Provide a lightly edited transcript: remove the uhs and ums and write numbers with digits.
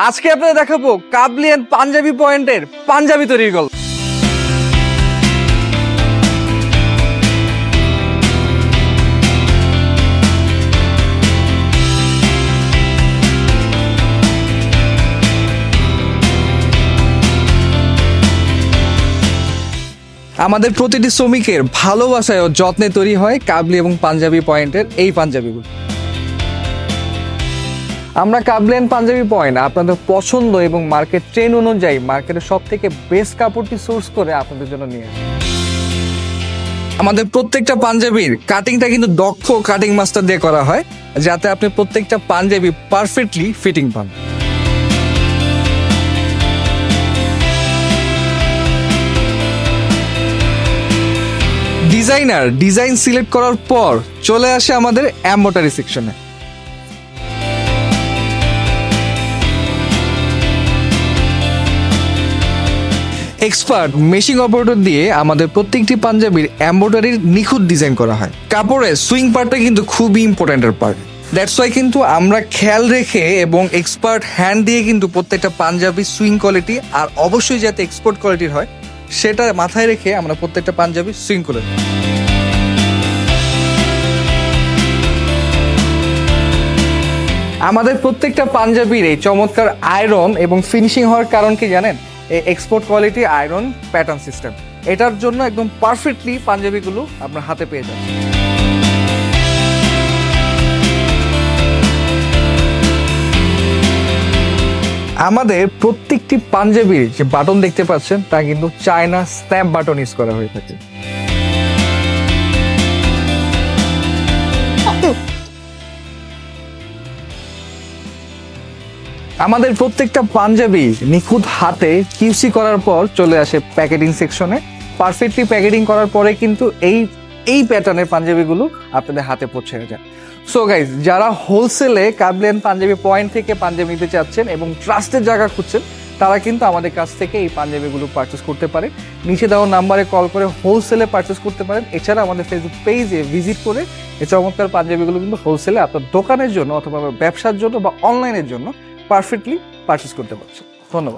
আজকে আপনাদের দেখাবো কাবলিয়ান পাঞ্জাবি পয়েন্টের পাঞ্জাবি তৈরির গল্প। আমাদের প্রতিটি শ্রমিকের ভালোবাসায় ও যত্নে তৈরি হয় কাবলি এবং পাঞ্জাবি পয়েন্টের এই পাঞ্জাবিগুলো। আমরা কাবলিয়ান পাঞ্জাবি পয়েন্ট আপনাদের পছন্দ এবং মার্কেট ট্রেন্ড অনুযায়ী মার্কেটের সব থেকে বেস্ট কাপড়টি সোর্স করে আপনাদের জন্য নিয়ে আসি। আমাদের প্রত্যেকটা পাঞ্জাবির কাটিংটা কিন্তু দক্ষ কাটিং মাস্টার দিয়ে করা হয়, যাতে আপনি প্রত্যেকটা পাঞ্জাবি পারফেক্টলি ফিটিং পান। ডিজাইন সিলেক্ট করার পর চলে আসে আমাদের এমব্রয়ডারি সেকশনে। এক্সপার্ট মেশিং অপারেটর দিয়ে আমাদের প্রত্যেকটি পাঞ্জাবির এমব্রয়ডারির নিখুঁত ডিজাইন করা হয়। কাপড়ের সুইং পার্টটা কিন্তু খুবই ইম্পর্টেন্টের পার্ট। দ্যাটস ওয়াই কিন্তু আমরা খেয়াল রেখে এবং এক্সপার্ট হ্যান্ড দিয়ে কিন্তু প্রত্যেকটা পাঞ্জাবি সুইং কোয়ালিটি আর অবশ্যই যাতে এক্সপোর্ট কোয়ালিটির হয় সেটা মাথায় রেখে আমরা প্রত্যেকটা পাঞ্জাবি সুইং করে দিই। আমাদের প্রত্যেকটা পাঞ্জাবির এই চমৎকার আয়রন এবং ফিনিশিং হওয়ার কারণ কি জানেন? এই export quality iron pattern system, এটার জন্য একদম পারফেক্টলি পাঞ্জাবিগুলো আপনার হাতে পেয়ে যাবেন। আমাদের প্রত্যেকটি পাঞ্জাবির যে বাটন দেখতে পাচ্ছেন তা কিন্তু চায়না স্ন্যাপ বাটন ইউজ করা হয়ে থাকে। আমাদের প্রত্যেকটা পাঞ্জাবি নিখুঁত হাতে কিউসি করার পর চলে আসে প্যাকেটিং সেকশনে। পারফেক্টলি প্যাকেটিং করার পরে কিন্তু এই প্যাটার্নের পাঞ্জাবিগুলো আপনাদের হাতে পৌঁছে যায়। সো গাইজ, যারা হোলসেলে কাবলিয়ান পাঞ্জাবি পয়েন্ট থেকে পাঞ্জাবি নিতে চাচ্ছেন এবং ট্রাস্টের জায়গা খুঁজছেন, তারা কিন্তু আমাদের কাছ থেকে এই পাঞ্জাবিগুলো পারচেস করতে পারে। নিচে দেওয়া নাম্বারে কল করে হোলসেলে পারচেস করতে পারেন। এছাড়া আমাদের ফেসবুক পেজে ভিজিট করে এই চমৎকার পাঞ্জাবিগুলো কিন্তু হোলসেলে আপনার দোকানের জন্য অথবা ব্যবসার জন্য বা অনলাইনের জন্য পারফেক্টলি পারচেস করতে পারছেন। ধন্যবাদ।